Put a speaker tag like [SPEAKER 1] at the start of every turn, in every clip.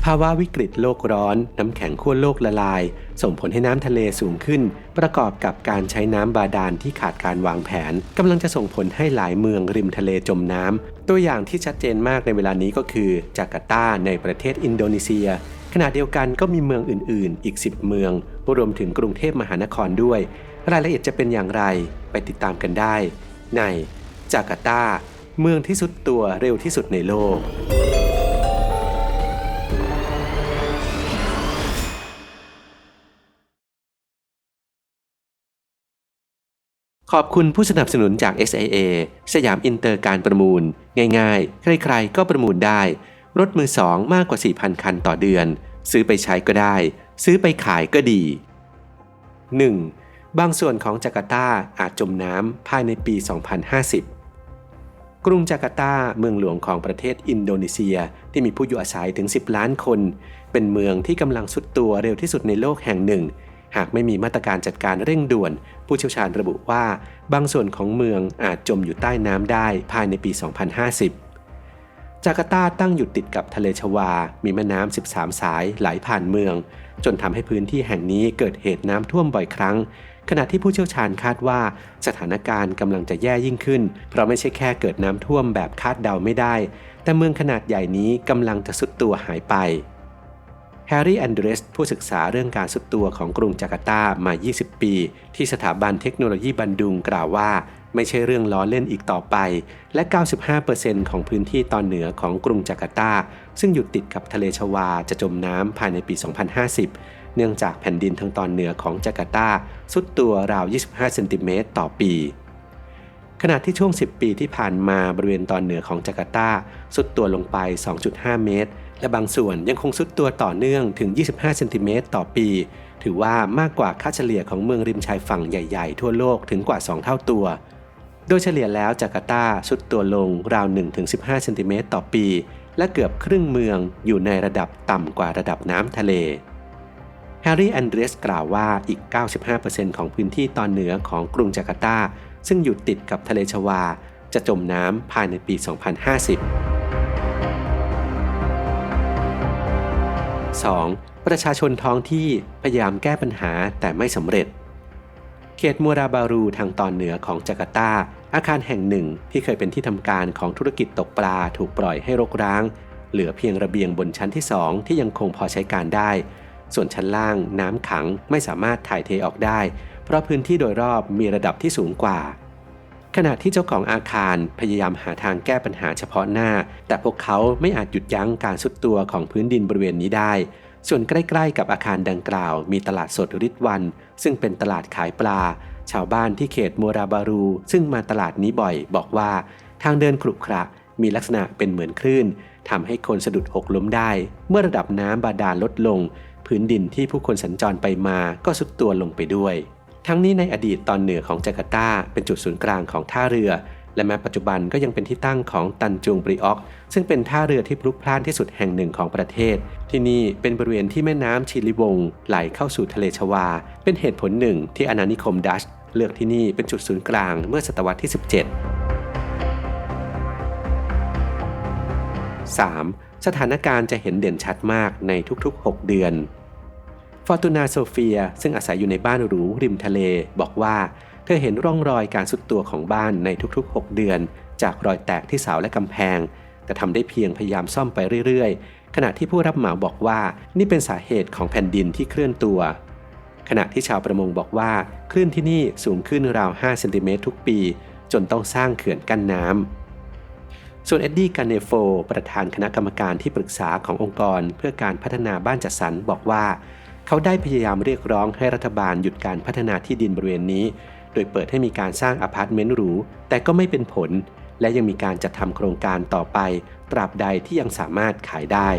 [SPEAKER 1] ภาวะวิกฤตโลกร้อนน้ำแข็งขั้วโลกละลายส่งผลให้น้ำทะเลสูงขึ้นประกอบกับการใช้น้ำบาดาลที่ขาดการวางแผนกำลังจะส่งผลให้หลายเมืองริมทะเลจมน้ำตัวอย่างที่ชัดเจนมากในเวลานี้ก็คือจาการ์ตาในประเทศอินโดนีเซียขณะเดียวกันก็มีเมืองอื่นๆอีก10เมืองรวมถึงกรุงเทพมหานครด้วยรายละเอียดจะเป็นอย่างไรไปติดตามกันได้ในจาการ์ตาเมืองที่ทรุดตัวเร็วที่สุดในโลกขอบคุณผู้สนับสนุนจาก SIA สยามอินเตอร์การประมูลง่ายๆใครๆก็ประมูลได้รถมือสองมากกว่า 4,000 คันต่อเดือนซื้อไปใช้ก็ได้ซื้อไปขายก็ดี 1. บางส่วนของจาการ์ตาอาจจมน้ำภายในปี 2050 กรุงจาการ์ตาเมืองหลวงของประเทศอินโดนีเซียที่มีผู้อยู่อาศัยถึง10ล้านคนเป็นเมืองที่กำลังทรุดตัวเร็วที่สุดในโลกแห่งหนึ่งหากไม่มีมาตรการจัดการเร่งด่วนผู้เชี่ยวชาญระบุว่าบางส่วนของเมืองอาจจมอยู่ใต้น้ำได้ภายในปี 2050 จาการ์ตาตั้งอยู่ติดกับทะเลชวามีแม่น้ำ13สายไหลผ่านเมืองจนทำให้พื้นที่แห่งนี้เกิดเหตุน้ำท่วมบ่อยครั้งขณะที่ผู้เชี่ยวชาญคาดว่าสถานการณ์กำลังจะแย่ยิ่งขึ้นเพราะไม่ใช่แค่เกิดน้ำท่วมแบบคาดเดาไม่ได้แต่เมืองขนาดใหญ่นี้กำลังจะทรุดตัวหายไปแฮร์รี่แอนเดรสผู้ศึกษาเรื่องการทรุดตัวของกรุงจาการ์ตามา20ปีที่สถาบันเทคโนโลยีบันดุงกล่าวว่าไม่ใช่เรื่องล้อเล่นอีกต่อไปและ 95% ของพื้นที่ตอนเหนือของกรุงจาการ์ตาซึ่งอยู่ติดกับทะเลชวาจะจมน้ำภายในปี 2050 เนื่องจากแผ่นดินทางตอนเหนือของจาการ์ตาทรุดตัวราว 25 เซนติเมตรต่อปีขณะที่ช่วง 10 ปีที่ผ่านมาบริเวณตอนเหนือของจาการ์ตาทรุดตัวลงไป 2.5 เมตรและบางส่วนยังคงทรุดตัวต่อเนื่องถึง 25 เซนติเมตรต่อปีถือว่ามากกว่าค่าเฉลี่ยของเมืองริมชายฝั่งใหญ่ๆทั่วโลกถึงกว่า 2 เท่าตัวโดยเฉลี่ยแล้วจาการ์ตาทรุดตัวลงราว 1-15 เซนติเมตรต่อปีและเกือบครึ่งเมืองอยู่ในระดับต่ำกว่าระดับน้ำทะเลแฮร์รี่แอนเดรสกล่าวว่าอีก 95% ของพื้นที่ตอนเหนือของกรุงจาการ์ตาซึ่งอยู่ติดกับทะเลชวาจะจมน้ำภายในปี 2050 2. ประชาชนท้องที่พยายามแก้ปัญหาแต่ไม่สำเร็จเขตมัวราบารูทางตอนเหนือของจาการ์ตาอาคารแห่งหนึ่งที่เคยเป็นที่ทำการของธุรกิจตกปลาถูกปล่อยให้รกร้างเหลือเพียงระเบียงบนชั้นที่2ที่ยังคงพอใช้การได้ส่วนชั้นล่างน้ำขังไม่สามารถถ่ายเทออกได้เพราะพื้นที่โดยรอบมีระดับที่สูงกว่าขณะที่เจ้าของอาคารพยายามหาทางแก้ปัญหาเฉพาะหน้าแต่พวกเขาไม่อาจหยุดยั้งการทรุดตัวของพื้นดินบริเวณนี้ได้ส่วนใกล้ๆกับอาคารดังกล่าวมีตลาดสดริดวันซึ่งเป็นตลาดขายปลาชาวบ้านที่เขตมัวราบารูซึ่งมาตลาดนี้บ่อยบอกว่าทางเดินขรุขระมีลักษณะเป็นเหมือนคลื่นทำให้คนสะดุดหกล้มได้เมื่อระดับน้ำบาดาลลดลงพื้นดินที่ผู้คนสัญจรไปมาก็ทรุดตัวลงไปด้วยทั้งนี้ในอดีตตอนเหนือของจาการ์ตาเป็นจุดศูนย์กลางของท่าเรือและแม้ปัจจุบันก็ยังเป็นที่ตั้งของตันจุงปริออกซึ่งเป็นท่าเรือที่พลุกพล่านที่สุดแห่งหนึ่งของประเทศที่นี่เป็นบริเวณที่แม่น้ำชิลิวงไหลเข้าสู่ทะเลชวาเป็นเหตุผลหนึ่งที่อาณานิคมดัชเลือกที่นี่เป็นจุดศูนย์กลางเมื่อศตวรรษที่ 17 3. สถานการณ์จะเห็นเด่นชัดมากในทุกๆ6เดือนฟอร์ตูนาโซเฟียซึ่งอาศัยอยู่ในบ้านหรูริมทะเลบอกว่าเธอเห็นร่องรอยการทรุดตัวของบ้านในทุกๆ6เดือนจากรอยแตกที่เสาและกำแพงแต่ทำได้เพียงพยายามซ่อมไปเรื่อยๆขณะที่ผู้รับเหมาบอกว่านี่เป็นสาเหตุของแผ่นดินที่เคลื่อนตัวขณะที่ชาวประมงบอกว่าคลื่นที่นี่สูงขึ้นราว5เซนติเมตรทุกปีจนต้องสร้างเขื่อนกั้นน้ำส่วนเอ็ดดี้การเนโฟประธานคณะกรรมการที่ปรึกษาขององค์กรเพื่อการพัฒนาบ้านจัดสรรบอกว่าเขาได้พยายามเรียกร้องให้รัฐบาลหยุดการพัฒนาที่ดินบริเวณนี้โดยเปิดให้มีการสร้างอพาร์ตเมนต์หรูแต่ก็ไม่เป็นผลและยังมีการจัดทำโครงการต่อไปตราบใดที่ยังสามารถขายได้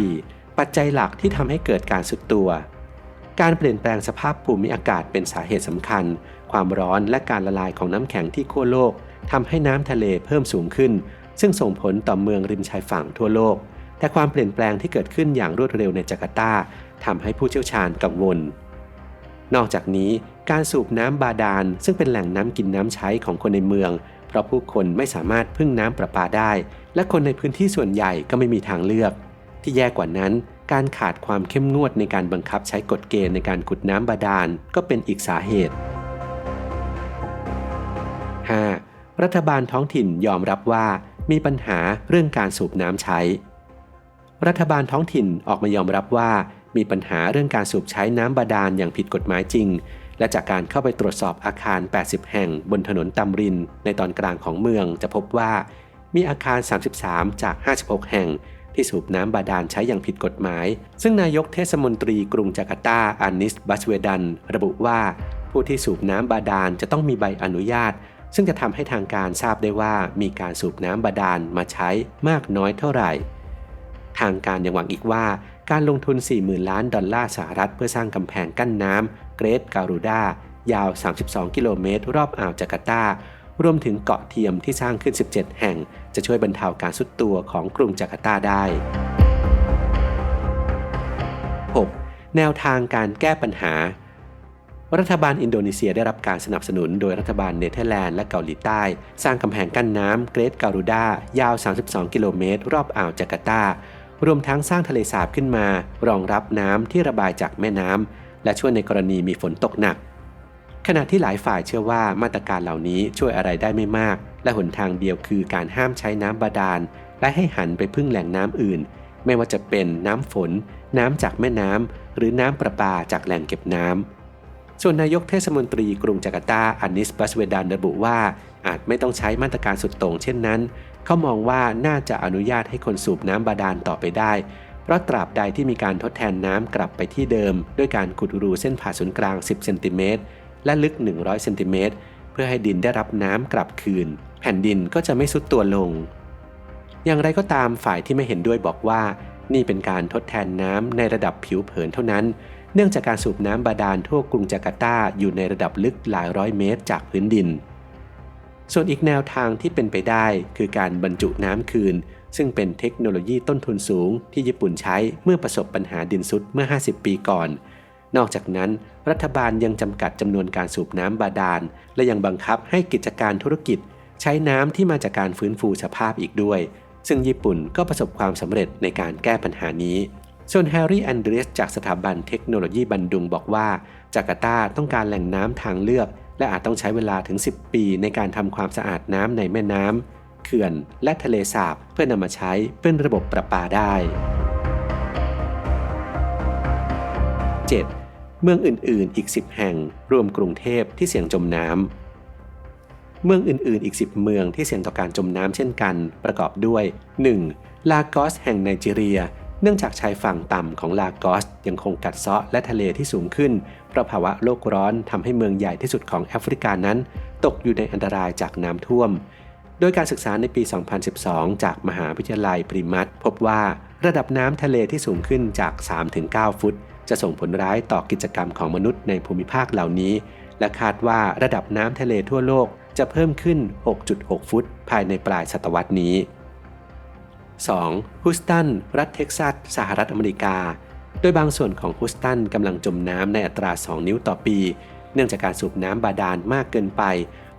[SPEAKER 1] 4. ปัจจัยหลักที่ทำให้เกิดการทรุดตัวการเปลี่ยนแปลงสภาพภูมิอากาศเป็นสาเหตุสำคัญความร้อนและการละลายของน้ำแข็งที่ขั้วโลกทำให้น้ำทะเลเพิ่มสูงขึ้นซึ่งส่งผลต่อเมืองริมชายฝั่งทั่วโลกแต่ความเปลี่ยนแปลงที่เกิดขึ้นอย่างรวดเร็วในจาการ์ตาทำให้ผู้เชี่ยวชาญกังวลนอกจากนี้การสูบน้ำบาดาลซึ่งเป็นแหล่งน้ำกินน้ำใช้ของคนในเมืองเพราะผู้คนไม่สามารถพึ่งน้ำประปาได้ และคนในพื้นที่ส่วนใหญ่ก็ไม่มีทางเลือกที่แย่กว่านั้นการขาดความเข้มงวดในการบังคับใช้กฎเกณฑ์ในการขุดน้ำบาดาลก็เป็นอีกสาเหตุ 5. รัฐบาลท้องถิ่นยอมรับว่ามีปัญหาเรื่องการสูบน้ำใช้รัฐบาลท้องถิ่นออกมายอมรับว่ามีปัญหาเรื่องการสูบใช้น้ำบาดาลอย่างผิดกฎหมายจริงและจากการเข้าไปตรวจสอบอาคาร80แห่งบนถนนตำรินในตอนกลางของเมืองจะพบว่ามีอาคาร33จาก56แห่งที่สูบน้ำบาดาลใช้อย่างผิดกฎหมายซึ่งนายกเทศมนตรีกรุงจาการ์ตาอานิส บัสเวดันระบุว่าผู้ที่สูบน้ำบาดาลจะต้องมีใบอนุญาตซึ่งจะทำให้ทางการทราบได้ว่ามีการสูบน้ำบาดาลมาใช้มากน้อยเท่าไหร่ทางการยังหวังอีกว่าการลงทุน 40,000 ล้านดอลลาร์สหรัฐเพื่อสร้างกำแพงกั้นน้ำเกรทการูดายาว32กิโลเมตรรอบอ่าวจาการ์ตารวมถึงเกาะเทียมที่สร้างขึ้น17แห่งจะช่วยบรรเทาการทรุดตัวของกรุงจาการ์ตาได้ 6. แนวทางการแก้ปัญหารัฐบาลอินโดนีเซียได้รับการสนับสนุนโดยรัฐบาลเนเธอร์แลนด์และเกาหลีใต้สร้างกำแพงกั้นน้ำเกรทการูดายาว32กิโลเมตรรอบอ่าวจาการ์ตารวมทั้งสร้างทะเลสาบขึ้นมารองรับน้ำที่ระบายจากแม่น้ำและช่วยในกรณีมีฝนตกหนักขณะที่หลายฝ่ายเชื่อว่ามาตรการเหล่านี้ช่วยอะไรได้ไม่มากและหนทางเดียวคือการห้ามใช้น้ำบาดาลและให้หันไปพึ่งแหล่งน้ำอื่นไม่ว่าจะเป็นน้ำฝนน้ำจากแม่น้ำหรือน้ำประปาจากแหล่งเก็บน้ำส่วนนายกเทศมนตรีกรุงจาการ์ตาอานิส บัสเวดันระบุว่าอาจไม่ต้องใช้มาตรการสุดโต่งเช่นนั้นเขามองว่าน่าจะอนุญาตให้คนสูบน้ำบาดาลต่อไปได้เพราะตราบใดที่มีการทดแทนน้ำกลับไปที่เดิมด้วยการขุดรูเส้นผ่าศูนย์กลาง10เซนติเมตรและลึก100เซนติเมตรเพื่อให้ดินได้รับน้ำกลับคืนแผ่นดินก็จะไม่ทรุดตัวลงอย่างไรก็ตามฝ่ายที่ไม่เห็นด้วยบอกว่านี่เป็นการทดแทนน้ำในระดับผิวเผินเท่านั้นเนื่องจากการสูบน้ำบาดาลทั่วกรุงจาการ์ตาอยู่ในระดับลึกหลายร้อยเมตรจากพื้นดินส่วนอีกแนวทางที่เป็นไปได้คือการบรรจุน้ำคืนซึ่งเป็นเทคโนโลยีต้นทุนสูงที่ญี่ปุ่นใช้เมื่อประสบปัญหาดินทรุดเมื่อ50ปีก่อนนอกจากนั้นรัฐบาลยังจำกัดจำนวนการสูบน้ำบาดาลและยังบังคับให้กิจการธุรกิจใช้น้ำที่มาจากการฟื้นฟูสภาพอีกด้วยซึ่งญี่ปุ่นก็ประสบความสำเร็จในการแก้ปัญหานี้ส่วนแฮร์รี่แอนเดรียสจากสถาบันเทคโนโลยีบันดุงบอกว่าจาการ์ตาต้องการแหล่งน้ำทางเลือกและอาจต้องใช้เวลาถึง10ปีในการทำความสะอาดน้ำในแม่น้ำเขื่อนและทะเลสาบเพื่อนำมาใช้เป็นระบบประปาได้ 7. เมืองอื่นๆอีก10แห่งรวมกรุงเทพที่เสี่ยงจมน้ำเมืองอื่นๆอีก10เมืองที่เสี่ยงต่อการจมน้ำเช่นกันประกอบด้วย 1. ลากอสแห่งไนจีเรียเนื่องจากชายฝั่งต่ำของลากอสยังคงกัดเซาะและทะเลที่สูงขึ้นเพราะภาวะโลกร้อนทำให้เมืองใหญ่ที่สุดของแอฟริกานั้นตกอยู่ในอันตรายจากน้ำท่วมโดยการศึกษาในปี 2012 จากมหาวิทยาลัยพริมัตพบว่าระดับน้ำทะเลที่สูงขึ้นจาก 3-9 ฟุตจะส่งผลร้ายต่อกิจกรรมของมนุษย์ในภูมิภาคเหล่านี้และคาดว่าระดับน้ำทะเลทั่วโลกจะเพิ่มขึ้น 6.6 ฟุตภายในปลายศตวรรษนี้ 2. ฮูสตันรัฐเท็กซัสสหรัฐอเมริกาโดยบางส่วนของฮูสตันกำลังจมน้ำในอัตรา 2 นิ้วต่อปีเนื่องจากการสูบน้ำบาดาลมากเกินไป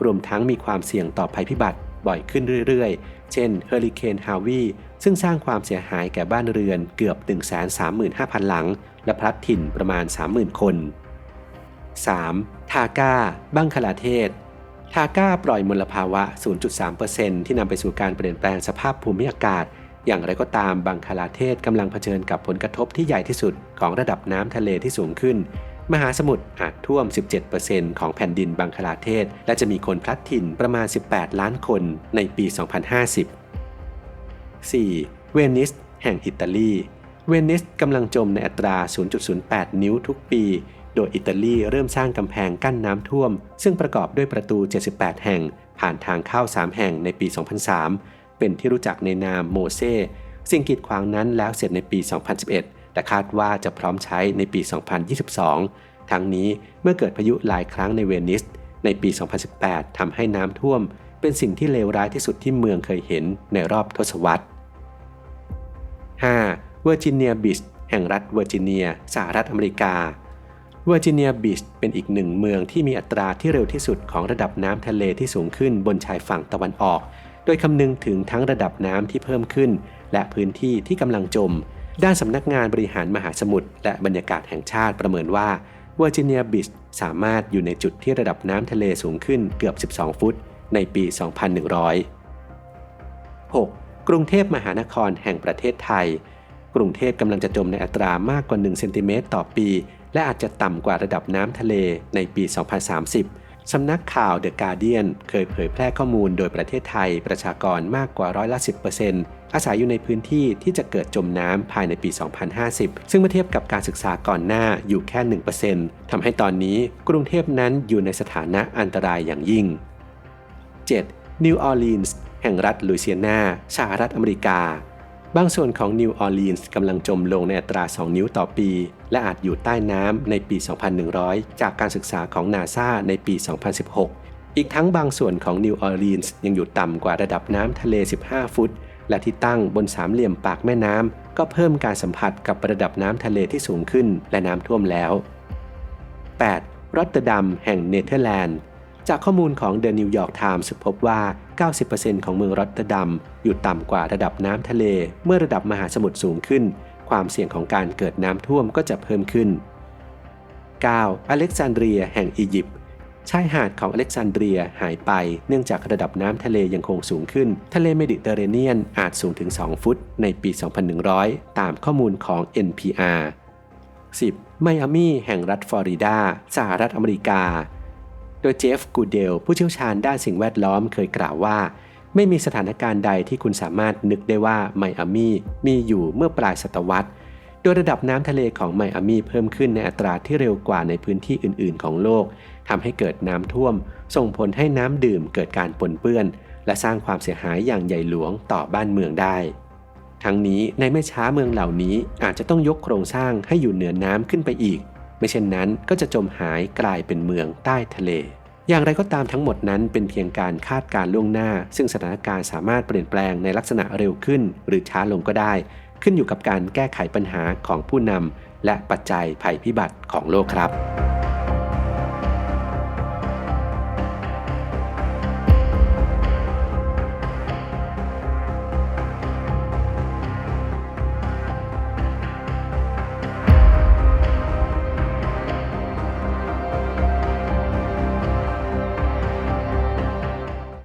[SPEAKER 1] รวมทั้งมีความเสี่ยงต่อภัยพิบัติบ่อยขึ้นเรื่อยๆเช่นเฮอริเคนฮาวีซึ่งสร้างความเสียหายแก่บ้านเรือนเกือบ 135,000 หลังและพลัดถิ่นประมาณ 30,000 คน 3. ทาก้าบังคลาเทศทาก้าปล่อยมลภาวะ 0.3% ที่นำไปสู่การเปลี่ยนแปลงสภาพภูมิอากาศอย่างไรก็ตามบังคลาเทศกำลังเผชิญกับผลกระทบที่ใหญ่ที่สุดของระดับน้ำทะเลที่สูงขึ้นมหาสมุทรอาจท่วม 17% ของแผ่นดินบังคลาเทศและจะมีคนพลัดถิ่นประมาณ 18 ล้านคนในปี 2050 4. เวนิสแห่งอิตาลีเวนิสกำลังจมในอัตรา 0.08 นิ้วทุกปีโดยอิตาลีเริ่มสร้างกำแพงกั้นน้ำท่วมซึ่งประกอบด้วยประตู 78 แห่งผ่านทางเข้า 3 แห่งในปี 2003 เป็นที่รู้จักในนามโมเซ่สิ่งกีดขวางนั้นแล้วเสร็จในปี 2011แต่คาดว่าจะพร้อมใช้ในปี 2022 ทั้งนี้เมื่อเกิดพายุหลายครั้งในเวนิสในปี 2018 ทำให้น้ำท่วมเป็นสิ่งที่เลวร้ายที่สุดที่เมืองเคยเห็นในรอบทศวรรษ 5. เวอร์จิเนียบีชแห่งรัฐเวอร์จิเนียสหรัฐอเมริกาเวอร์จิเนียบีชเป็นอีกหนึ่งเมืองที่มีอัตราที่เร็วที่สุดของระดับน้ำทะเลที่สูงขึ้นบนชายฝั่งตะวันออก โดยคำนึงถึงทั้งระดับน้ำที่เพิ่มขึ้นและพื้นที่ที่กำลังจมด้านสำนักงานบริหารมหาสมุทรและบรรยากาศแห่งชาติประเมินว่าเวอร์จิเนียบีชสามารถอยู่ในจุดที่ระดับน้ำทะเลสูงขึ้นเกือบ12ฟุตในปี 2100 6. กรุงเทพมหานครแห่งประเทศไทยกรุงเทพกำลังจะจมในอัตรามากกว่า1เซนติเมตรต่อปีและอาจจะต่ำกว่าระดับน้ำทะเลในปี 2030 สำนักข่าว The Guardian เคยเผยแพร่ข้อมูลโดยประเทศไทยประชากรมากกว่า10%อาศัยอยู่ในพื้นที่ที่จะเกิดจมน้ำภายในปี 2050 ซึ่งเมื่อเทียบกับการศึกษาก่อนหน้าอยู่แค่ 1% ทำให้ตอนนี้กรุงเทพนั้นอยู่ในสถานะอันตรายอย่างยิ่ง 7. นิวออร์ลีนส์แห่งรัฐลุยเซียนาสหรัฐอเมริกาบางส่วนของนิวออร์ลีนส์กำลังจมลงในอัตรา 2 นิ้วต่อปีและอาจอยู่ใต้น้ำในปี 2100 จากการศึกษาของนาซาในปี 2016 อีกทั้งบางส่วนของนิวออร์ลีนส์ยังอยู่ต่ำกว่าระดับน้ำทะเล 15 ฟุตและที่ตั้งบนสามเหลี่ยมปากแม่น้ำก็เพิ่มการสัมผัสกับระดับน้ำทะเลที่สูงขึ้นและน้ำท่วมแล้ว 8. รอตเตอร์ดัมแห่งเนเธอร์แลนด์จากข้อมูลของ The New York Times พบว่า 90% ของเมืองรอตเตอร์ดัมอยู่ต่ำกว่าระดับน้ำทะเลเมื่อระดับมหาสมุทรสูงขึ้นความเสี่ยงของการเกิดน้ำท่วมก็จะเพิ่มขึ้น 9. อเล็กซานเดรียแห่งอียิปต์ชายหาดของอเล็กซานเดรียหายไปเนื่องจากระดับน้ำทะเลยังคงสูงขึ้นทะเลเมดิเตอร์เรเนียนอาจสูงถึง 2 ฟุตในปี 2100 ตามข้อมูลของ NPR 10. ไมอามี่แห่งรัฐฟลอริดาสหรัฐอเมริกาโดยเจฟกูเดลผู้เชี่ยวชาญด้านสิ่งแวดล้อมเคยกล่าวว่าไม่มีสถานการณ์ใดที่คุณสามารถนึกได้ว่าไมอามี่มีอยู่เมื่อปลายศตวรรษโดยระดับน้ำทะเลของไมอามี่เพิ่มขึ้นในอัตราที่เร็วกว่าในพื้นที่อื่นๆของโลกทำให้เกิดน้ำท่วมส่งผลให้น้ำดื่มเกิดการปนเปื้อนและสร้างความเสียหายอย่างใหญ่หลวงต่อบ้านเมืองได้ทั้งนี้ในไม่ช้าเมืองเหล่านี้อาจจะต้องยกโครงสร้างให้อยู่เหนือน้ำขึ้นไปอีกไม่เช่นนั้นก็จะจมหายกลายเป็นเมืองใต้ทะเลอย่างไรก็ตามทั้งหมดนั้นเป็นเพียงการคาดการณ์ล่วงหน้าซึ่งสถานการณ์สามารถเปลี่ยนแปลงในลักษณะเร็วขึ้นหรือช้าลงก็ได้ขึ้นอยู่กับการแก้ไขปัญหาของผู้นำและปัจจัยภัยพิบัติของโลกครับ